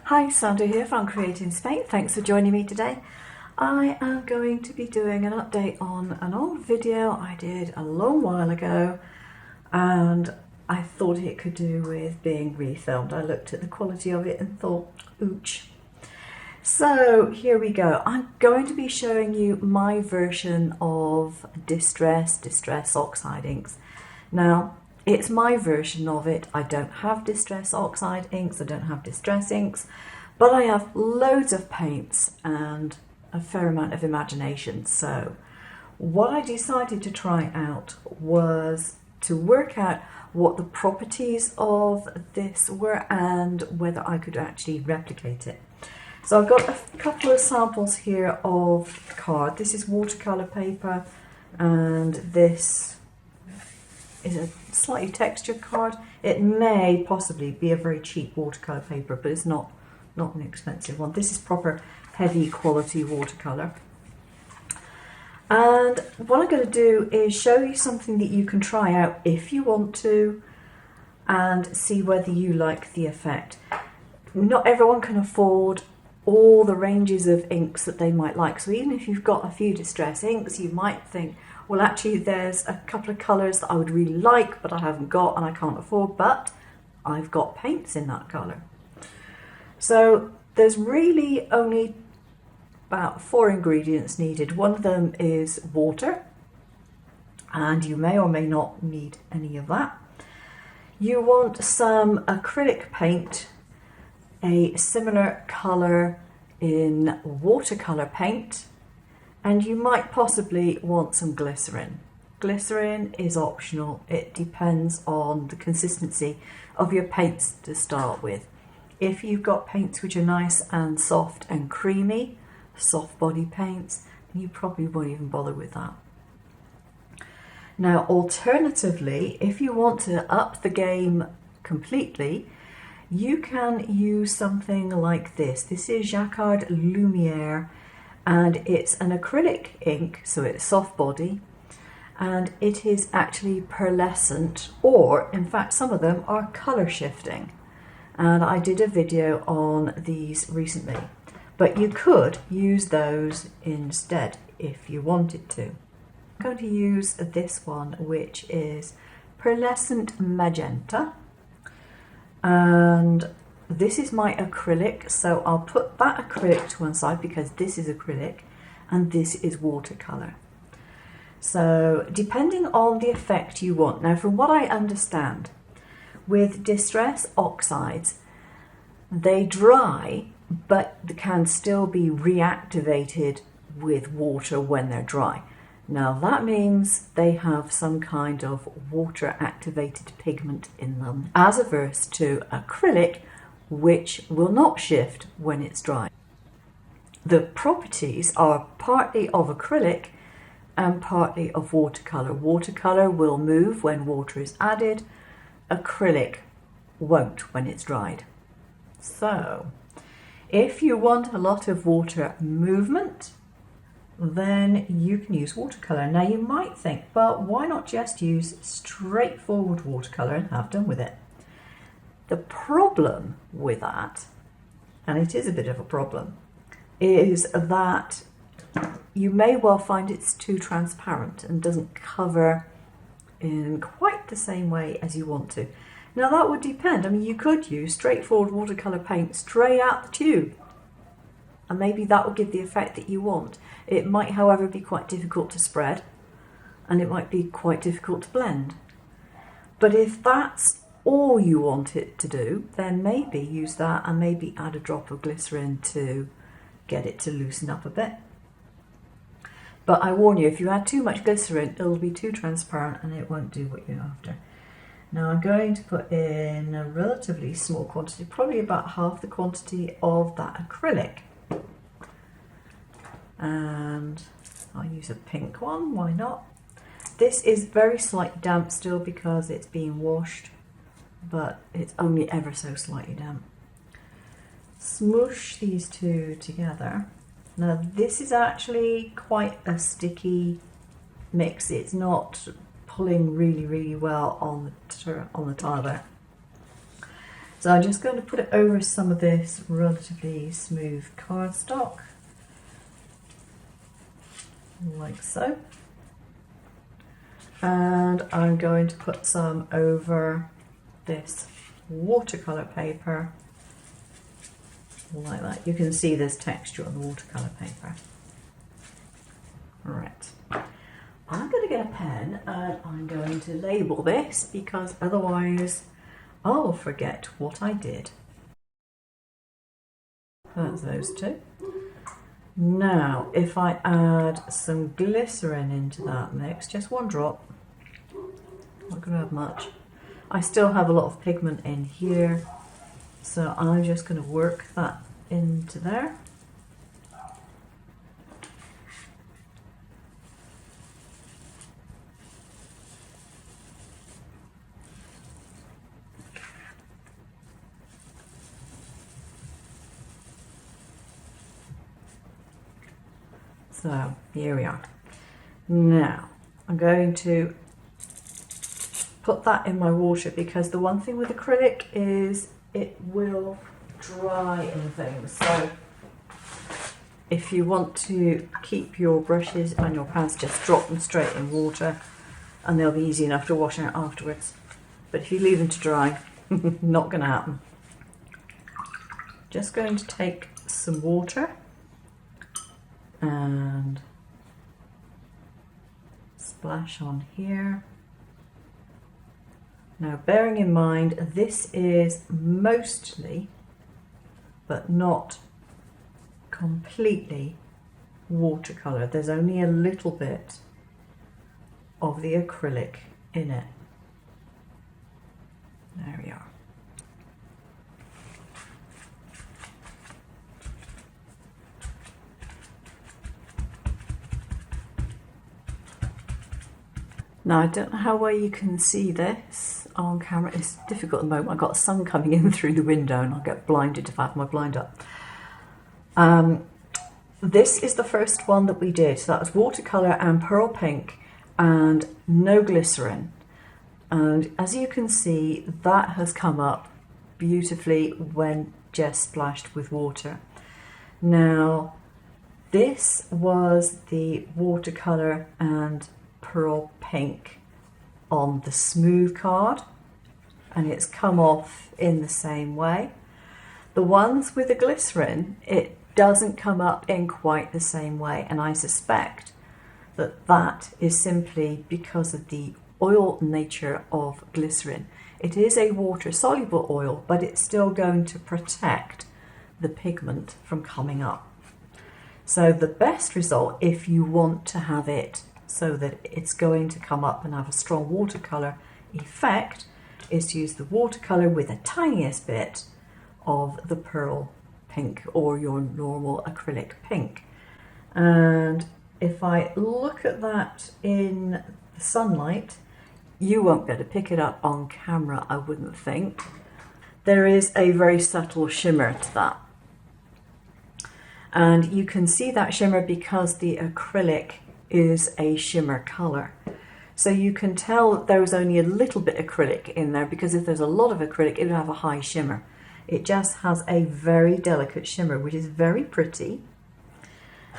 Hi, Sandra here from Createinspain. Thanks for joining me today. I am going to be doing an update on an old video I did a long while ago, and I thought it could do with being refilmed. I looked at the quality of it and thought, ooch. So here we go. I'm going to be showing you my version of Distress Oxide inks. Now, it's my version of it. I don't have Distress Oxide inks, I don't have Distress inks, but I have loads of paints and a fair amount of imagination. So what I decided to try out was to work out what the properties of this were and whether I could actually replicate it. So I've got a couple of samples here of card. This is watercolour paper, and this is a slightly textured card. It may possibly be a very cheap watercolour paper, but it's not an expensive one. This is proper heavy quality watercolour. And what I'm going to do is show you something that you can try out if you want to and see whether you like the effect. Not everyone can afford all the ranges of inks that they might like. So even if you've got a few distress inks, you might think, well, actually there's a couple of colours that I would really like, but I haven't got and I can't afford, but I've got paints in that colour. So there's really only about 4 ingredients needed. One of them is water, and you may or may not need any of that. You want some acrylic paint, a similar colour in watercolour paint, and you might possibly want some glycerin. Glycerin is optional. It depends on the consistency of your paints to start with. If you've got paints which are nice and soft and creamy, soft body paints, you probably won't even bother with that. Now, alternatively, if you want to up the game completely, you can use something like this. This is Jacquard Lumiere, and it's an acrylic ink, so it's soft body, and it is actually pearlescent, or in fact some of them are colour shifting, and I did a video on these recently, but you could use those instead if you wanted to. I'm going to use this one, which is pearlescent magenta, and this is my acrylic, so I'll put that acrylic to one side because this is acrylic and this is watercolour. So depending on the effect you want. Now, from what I understand, with Distress Oxides, they dry but they can still be reactivated with water when they're dry. Now that means they have some kind of water activated pigment in them, as averse to acrylic, which will not shift when it's dry. The properties are partly of acrylic and partly of watercolour. Watercolour will move when water is added, acrylic won't when it's dried. So if you want a lot of water movement, then you can use watercolour. Now you might think, well, why not just use straightforward watercolour and have done with it? The problem with that, and it is a bit of a problem, is that you may well find it's too transparent and doesn't cover in quite the same way as you want to. Now that would depend. I mean, you could use straightforward watercolour paint straight out the tube, and maybe that will give the effect that you want. It might, however, be quite difficult to spread, and it might be quite difficult to blend. But if that's all you want it to do, then maybe use that and maybe add a drop of glycerin to get it to loosen up a bit. But I warn you, if you add too much glycerin, it'll be too transparent and it won't do what you're after. Now I'm going to put in a relatively small quantity, probably about half the quantity of that acrylic. And I'll use a pink one, why not? This is very slightly damp still because it's being washed, but it's only ever so slightly damp. Smoosh these two together. Now this is actually quite a sticky mix. It's not pulling really well on the tile there. So I'm just going to put it over some of this relatively smooth cardstock, like so. And I'm going to put some over this watercolour paper, like that. You can see there's texture on the watercolour paper. Right. I'm going to get a pen and I'm going to label this because otherwise I'll forget what I did. That's those two. Now, if I add some glycerin into that mix, just one drop, not going to have much. I still have a lot of pigment in here, so I'm just going to work that into there. So here we are. Now I'm going to put that in my water because the one thing with acrylic is it will dry in things. So if you want to keep your brushes and your pans, just drop them straight in water and they'll be easy enough to wash out afterwards. But if you leave them to dry, not going to happen. Just going to take some water and splash on here. Now, bearing in mind this is mostly, but not completely, watercolour. There's only a little bit of the acrylic in it. There we are. Now, I don't know how well you can see this on camera. It's difficult at the moment. I've got sun coming in through the window and I'll get blinded if I have my blind up. This is the first one that we did. So that was watercolour and pearl pink and no glycerin. And as you can see, that has come up beautifully when just splashed with water. Now, this was the watercolour and pearl pink on the smooth card, and it's come off in the same way. The ones with the glycerin, it doesn't come up in quite the same way, and I suspect that that is simply because of the oil nature of glycerin. It is a water-soluble oil, but it's still going to protect the pigment from coming up. So the best result, if you want to have it so that it's going to come up and have a strong watercolour effect, is to use the watercolour with the tiniest bit of the pearl pink or your normal acrylic pink. And if I look at that in the sunlight, you won't be able to pick it up on camera, I wouldn't think. There is a very subtle shimmer to that. And you can see that shimmer because the acrylic is a shimmer colour. So you can tell there was only a little bit acrylic in there, because if there's a lot of acrylic, it would have a high shimmer. It just has a very delicate shimmer, which is very pretty.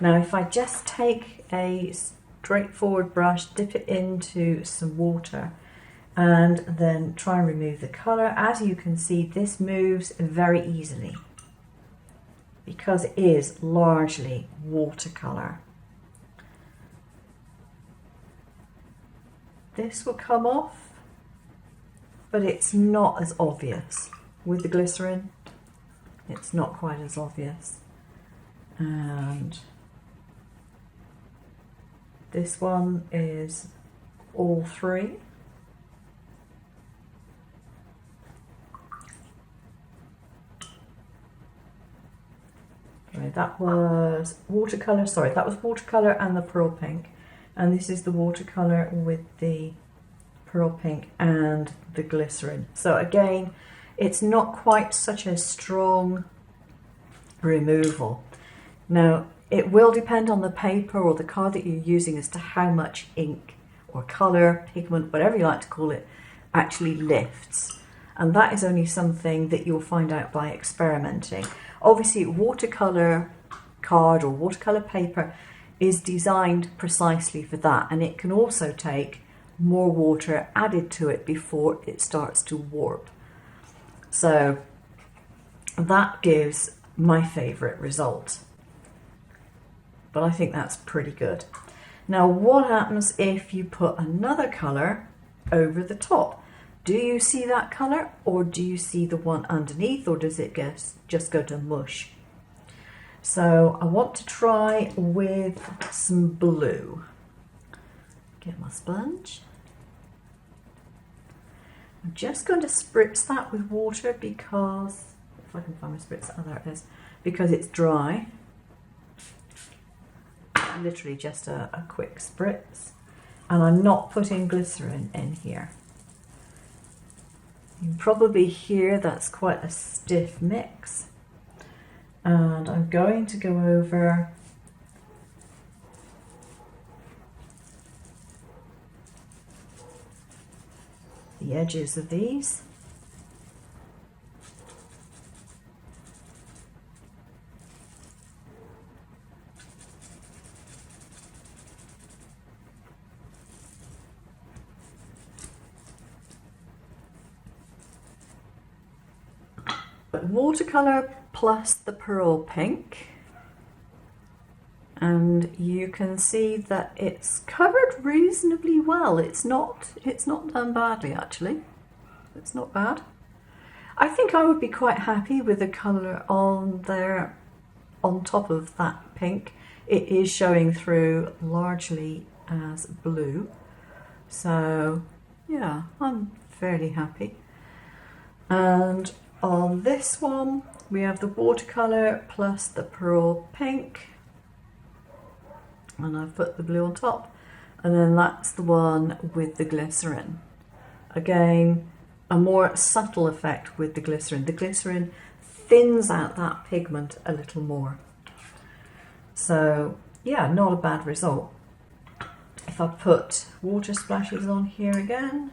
Now, if I just take a straightforward brush, dip it into some water, and then try and remove the colour, as you can see, this moves very easily because it is largely watercolour. This will come off, but it's not as obvious. With the glycerin, it's not quite as obvious. And this one is all three. Right, that was watercolour, sorry, that was watercolour and the pearl pink. And this is the watercolour with the pearl pink and the glycerin. So again, it's not quite such a strong removal. Now, it will depend on the paper or the card that you're using as to how much ink or colour, pigment, whatever you like to call it, actually lifts. And that is only something that you'll find out by experimenting. Obviously, watercolor card or watercolor paper is designed precisely for that, and it can also take more water added to it before it starts to warp. So that gives my favorite result. But I think that's pretty good. Now, what happens if you put another color over the top? Do you see that color, or do you see the one underneath, or does it just go to mush? So I want to try with some blue. Get my sponge. I'm just going to spritz that with water because, if I can find my spritz, oh there it is, because it's dry. Literally just a quick spritz. And I'm not putting glycerin in here. You can probably hear that's quite a stiff mix. And I'm going to go over the edges of these. Watercolor plus the pearl pink, and you can see that it's covered reasonably well. It's not done badly, actually. It's not bad. I think I would be quite happy with the color on there on top of that pink. It is showing through largely as blue, so yeah, I'm fairly happy. And on this one, we have the watercolor plus the pearl pink, and I've put the blue on top, and then that's the one with the glycerin. Again, a more subtle effect with the glycerin. The glycerin thins out that pigment a little more. So yeah, not a bad result. If I put water splashes on here again,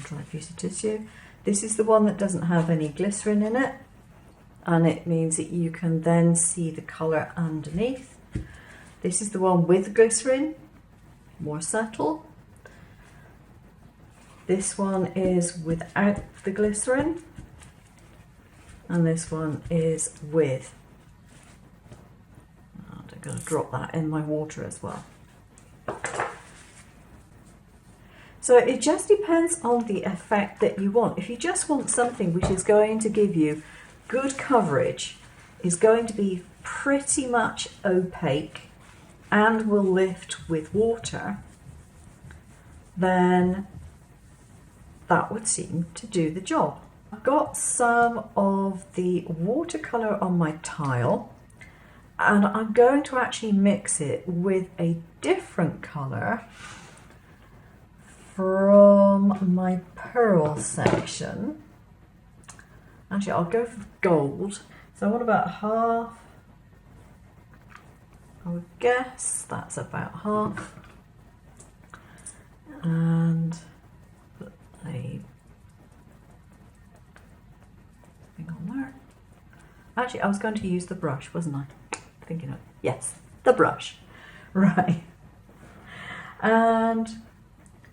dry piece of tissue. This is the one that doesn't have any glycerin in it, and it means that you can then see the colour underneath. This is the one with glycerin, more subtle. This one is without the glycerin, and this one is with. I'm going to drop that in my water as well. So it just depends on the effect that you want. If you just want something which is going to give you good coverage, is going to be pretty much opaque and will lift with water, then that would seem to do the job. I've got some of the watercolour on my tile, and I'm going to actually mix it with a different colour from my pearl section. Actually, I'll go for gold. So I want about half. I would guess that's about half. And put a thing on there. Actually, I was going to use the brush, wasn't I? Thinking of, yes, the brush. Right. And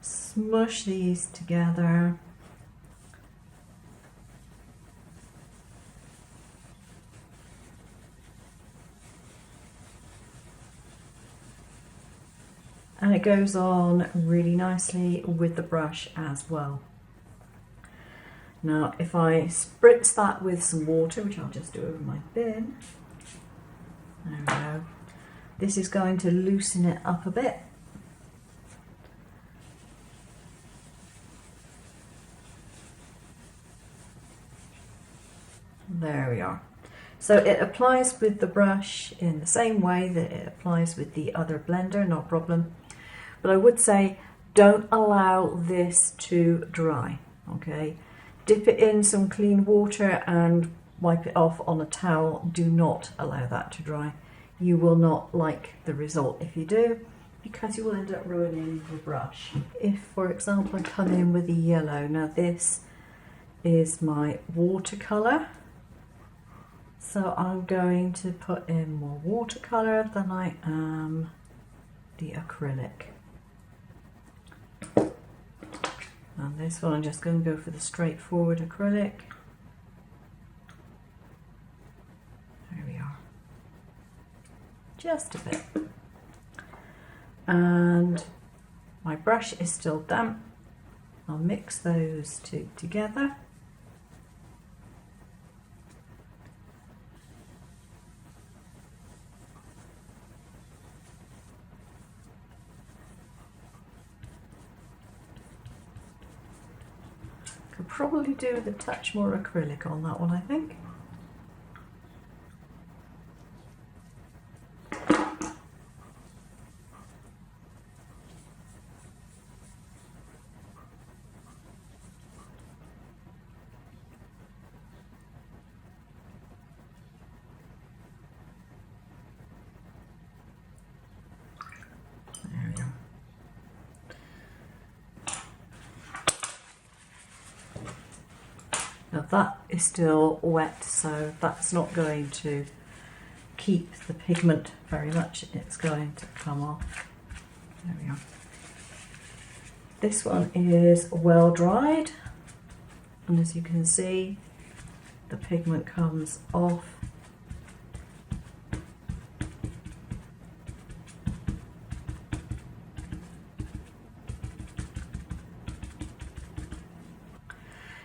smush these together. And it goes on really nicely with the brush as well. Now, if I spritz that with some water, which I'll just do over my bin, there we go. This is going to loosen it up a bit. There we are. So it applies with the brush in the same way that it applies with the other blender, no problem. But I would say don't allow this to dry, okay? Dip it in some clean water and wipe it off on a towel. Do not allow that to dry. You will not like the result if you do, because you will end up ruining your brush. If, for example, I come in with a yellow, now this is my watercolour, so I'm going to put in more watercolour than I am the acrylic. And this one I'm just going to go for the straightforward acrylic. There we are. Just a bit. And my brush is still damp. I'll mix those two together. Could probably do with a touch more acrylic on that one, I think. There we go. Now that is still wet, so that's not going to keep the pigment very much. It's going to come off. There we are. This one is well dried, and as you can see, the pigment comes off.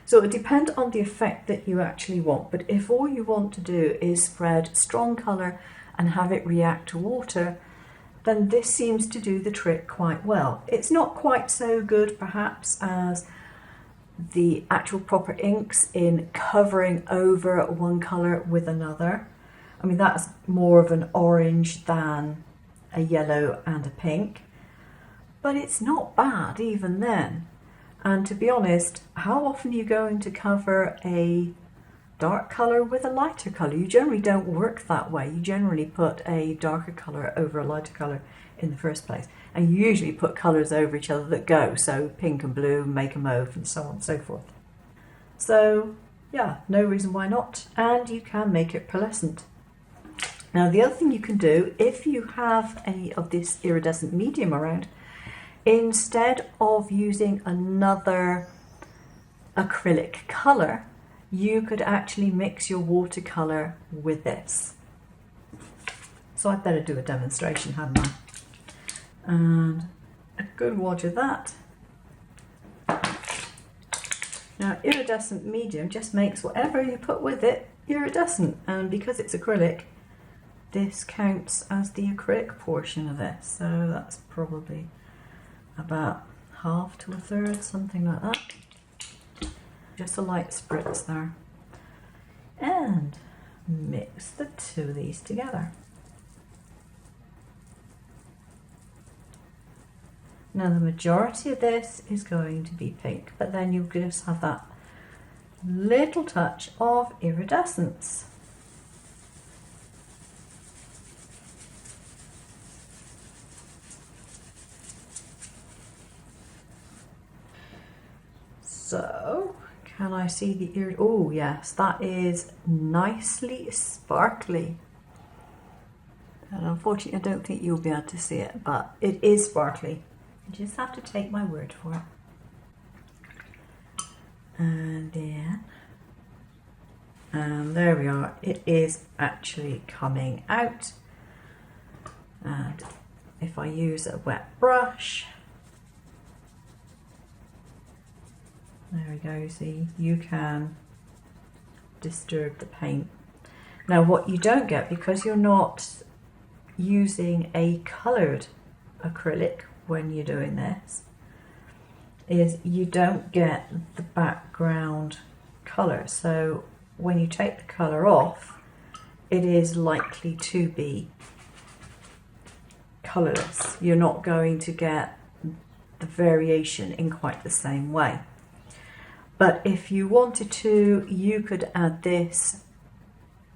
So it would depend on the effect that you actually want, but if all you want to do is spread strong colour and have it react to water, then this seems to do the trick quite well. It's not quite so good perhaps as the actual proper inks in covering over one colour with another. I mean, that's more of an orange than a yellow and a pink, but it's not bad even then. And to be honest, how often are you going to cover a dark colour with a lighter colour? You generally don't work that way. You generally put a darker colour over a lighter colour in the first place. And you usually put colours over each other that go, so pink and blue, make a mauve, and so on and so forth. So yeah, no reason why not. And you can make it pearlescent. Now the other thing you can do, if you have any of this iridescent medium around, instead of using another acrylic colour, you could actually mix your watercolour with this. So I'd better do a demonstration, hadn't I? And a good wad of that. Now iridescent medium just makes whatever you put with it iridescent, and because it's acrylic, this counts as the acrylic portion of this, so that's probably about half to a third, something like that. Just a light spritz there. And mix the two of these together. Now the majority of this is going to be pink, but then you'll just have that little touch of iridescence. So, can I see the ear? Oh yes, that is nicely sparkly. And unfortunately I don't think you'll be able to see it, but it is sparkly. You just have to take my word for it. And then, and there we are, it is actually coming out. And if I use a wet brush, there we go, see, you can disturb the paint. Now what you don't get, because you're not using a coloured acrylic when you're doing this, is you don't get the background colour. So when you take the colour off, it is likely to be colourless. You're not going to get the variation in quite the same way. But if you wanted to, you could add this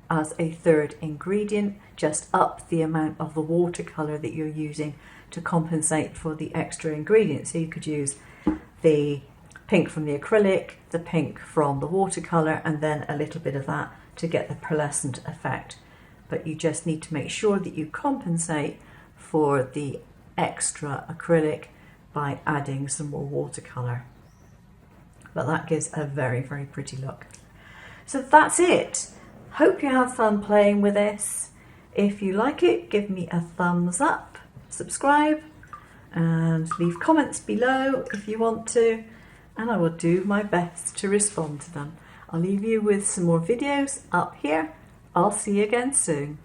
as a third ingredient, just up the amount of the watercolour that you're using to compensate for the extra ingredients. So you could use the pink from the acrylic, the pink from the watercolour, and then a little bit of that to get the pearlescent effect. But you just need to make sure that you compensate for the extra acrylic by adding some more watercolour. But that gives a very, very pretty look. So that's it. Hope you have fun playing with this. If you like it, give me a thumbs up, subscribe, and leave comments below if you want to, and I will do my best to respond to them. I'll leave you with some more videos up here. I'll see you again soon.